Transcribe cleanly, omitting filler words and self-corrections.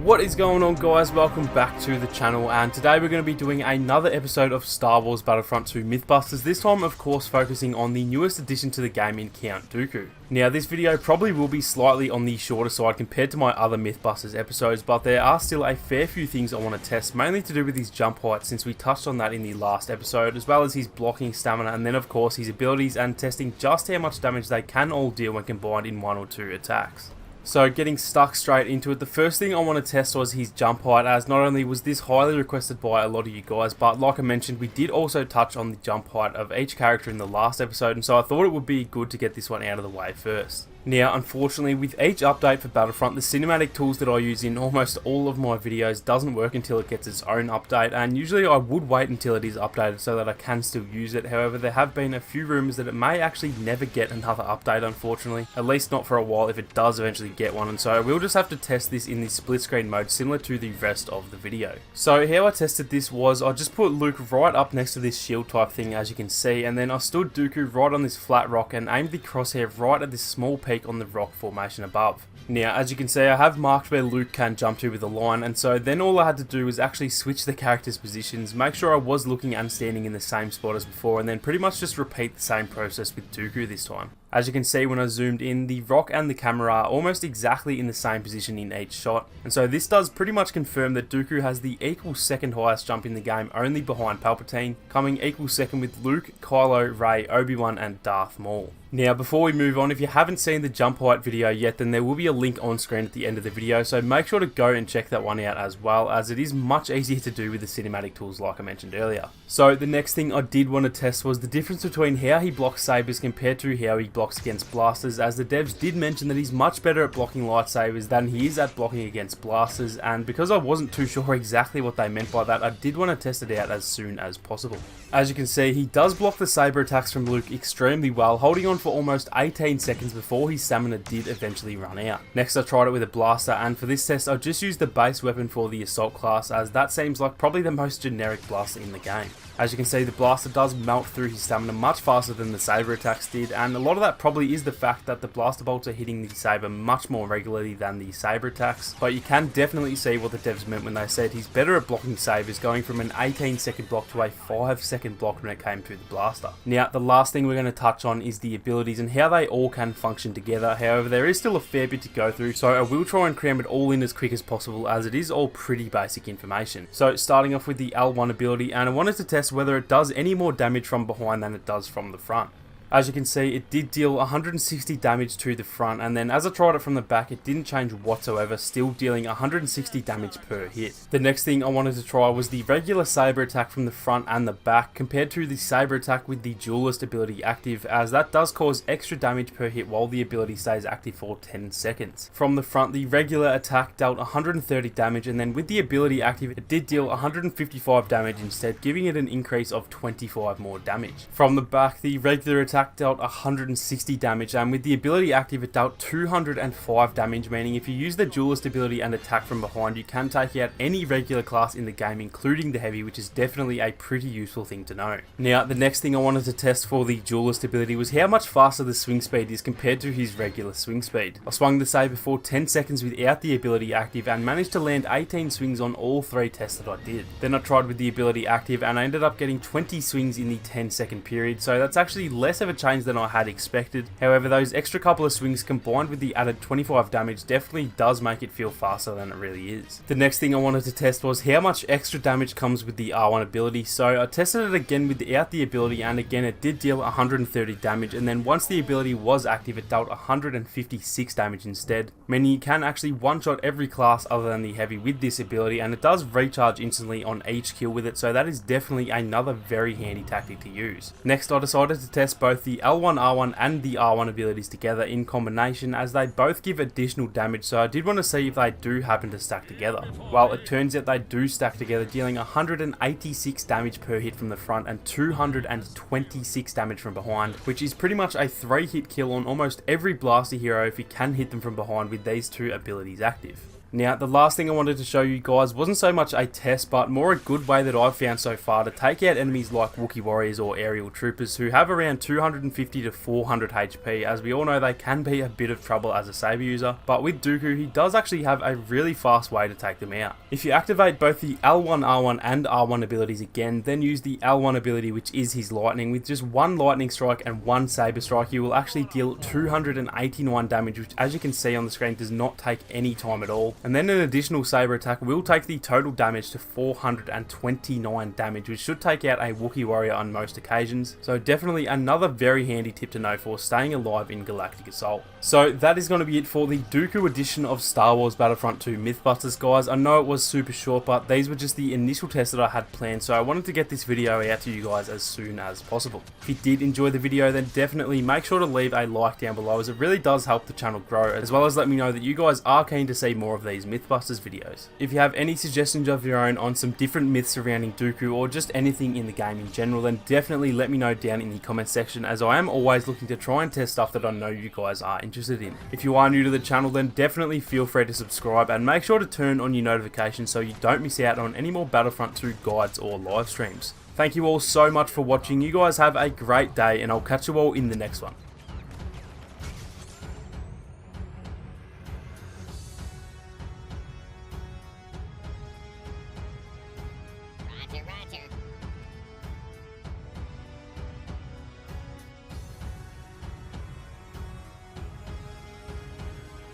What is going on, guys? Welcome back to the channel, and today we're going to be doing another episode of Star Wars Battlefront 2 Mythbusters, this time of course focusing on the newest addition to the game in Count Dooku. Now this video probably will be slightly on the shorter side compared to my other Mythbusters episodes, but there are still a fair few things I want to test, mainly to do with his jump height since we touched on that in the last episode, as well as his blocking stamina, and then of course his abilities and testing just how much damage they can all deal when combined in one or two attacks. So getting stuck straight into it, the first thing I want to test was his jump height, as not only was this highly requested by a lot of you guys, but like I mentioned, we did also touch on the jump height of each character in the last episode, and so I thought it would be good to get this one out of the way first. Now, unfortunately, with each update for Battlefront, the cinematic tools that I use in almost all of my videos doesn't work until it gets its own update, and usually I would wait until it is updated so that I can still use it. However, there have been a few rumours that it may actually never get another update, unfortunately, at least not for a while if it does eventually get one, and so we'll just have to test this in the split screen mode similar to the rest of the video. So how I tested this was I just put Luke right up next to this shield type thing, as you can see, and then I stood Dooku right on this flat rock and aimed the crosshair right at this small peak on the rock formation above. Now, as you can see, I have marked where Luke can jump to with a line, and so then all I had to do was actually switch the character's positions, make sure I was looking and standing in the same spot as before, and then pretty much just repeat the same process with Dooku this time. As you can see when I zoomed in, the rock and the camera are almost exactly in the same position in each shot, and so this does pretty much confirm that Dooku has the equal second highest jump in the game, only behind Palpatine, coming equal second with Luke, Kylo, Rey, Obi-Wan and Darth Maul. Now, before we move on, if you haven't seen the jump height video yet, then there will be a link on screen at the end of the video, so make sure to go and check that one out as well, as it is much easier to do with the cinematic tools like I mentioned earlier. So the next thing I did want to test was the difference between how he blocks sabers compared to how he blocks against blasters, as the devs did mention that he's much better at blocking lightsabers than he is at blocking against blasters, and because I wasn't too sure exactly what they meant by that, I did want to test it out as soon as possible. As you can see, he does block the saber attacks from Luke extremely well, holding on for almost 18 seconds before his stamina did eventually run out. Next I tried it with a blaster, and for this test I just used the base weapon for the assault class, as that seems like probably the most generic blaster in the game. As you can see, the blaster does melt through his stamina much faster than the saber attacks did, and a lot of that probably is the fact that the blaster bolts are hitting the saber much more regularly than the saber attacks, but you can definitely see what the devs meant when they said he's better at blocking sabers, going from an 18-second block to a 5-second block when it came to the blaster. Now, the last thing we're going to touch on is the abilities and how they all can function together. However, there is still a fair bit to go through, so I will try and cram it all in as quick as possible, as it is all pretty basic information. So starting off with the L1 ability, and I wanted to test whether it does any more damage from behind than it does from the front. As you can see, it did deal 160 damage to the front, and then as I tried it from the back, it didn't change whatsoever, still dealing 160 damage per hit. The next thing I wanted to try was the regular saber attack from the front and the back, compared to the saber attack with the duelist ability active, as that does cause extra damage per hit while the ability stays active for 10 seconds. From the front, the regular attack dealt 130 damage, and then with the ability active, it did deal 155 damage instead, giving it an increase of 25 more damage. From the back, the regular attack dealt 160 damage, and with the ability active it dealt 205 damage, meaning if you use the duelist ability and attack from behind, you can take out any regular class in the game, including the heavy, which is definitely a pretty useful thing to know. Now, the next thing I wanted to test for the duelist ability was how much faster the swing speed is compared to his regular swing speed. I swung the saber for 10 seconds without the ability active and managed to land 18 swings on all 3 tests that I did. Then I tried with the ability active and I ended up getting 20 swings in the 10-second period, so that's actually less of a change than I had expected. However, those extra couple of swings combined with the added 25 damage definitely does make it feel faster than it really is. The next thing I wanted to test was how much extra damage comes with the R1 ability, so I tested it again without the ability, and again it did deal 130 damage, and then once the ability was active it dealt 156 damage instead, meaning you can actually one-shot every class other than the heavy with this ability, and it does recharge instantly on each kill with it, so that is definitely another very handy tactic to use. Next I decided to test both the L1 R1 and the R1 abilities together in combination, as they both give additional damage, so I did want to see if they do happen to stack together. Well, it turns out they do stack together, dealing 186 damage per hit from the front and 226 damage from behind, which is pretty much a 3-hit kill on almost every blaster hero if you can hit them from behind with these two abilities active. Now, the last thing I wanted to show you guys wasn't so much a test, but more a good way that I've found so far to take out enemies like Wookiee Warriors or Aerial Troopers who have around 250 to 400 HP. As we all know, they can be a bit of trouble as a Saber user, but with Dooku, he does actually have a really fast way to take them out. If you activate both the L1, R1 and R1 abilities again, then use the L1 ability, which is his lightning, with just one lightning strike and one Saber strike, you will actually deal 289 damage, which as you can see on the screen does not take any time at all. And then an additional Saber attack will take the total damage to 429 damage, which should take out a Wookiee Warrior on most occasions. So definitely another very handy tip to know for staying alive in Galactic Assault. So that is going to be it for the Dooku edition of Star Wars Battlefront 2 Mythbusters, guys. I know it was super short, but these were just the initial tests that I had planned, so I wanted to get this video out to you guys as soon as possible. If you did enjoy the video, then definitely make sure to leave a like down below, as it really does help the channel grow, as well as let me know that you guys are keen to see more of these Mythbusters videos. If you have any suggestions of your own on some different myths surrounding Dooku or just anything in the game in general, then definitely let me know down in the comment section, as I am always looking to try and test stuff that I know you guys are interested in. If you are new to the channel, then definitely feel free to subscribe and make sure to turn on your notifications so you don't miss out on any more Battlefront 2 guides or live streams. Thank you all so much for watching. You guys have a great day, and I'll catch you all in the next one. Roger, roger.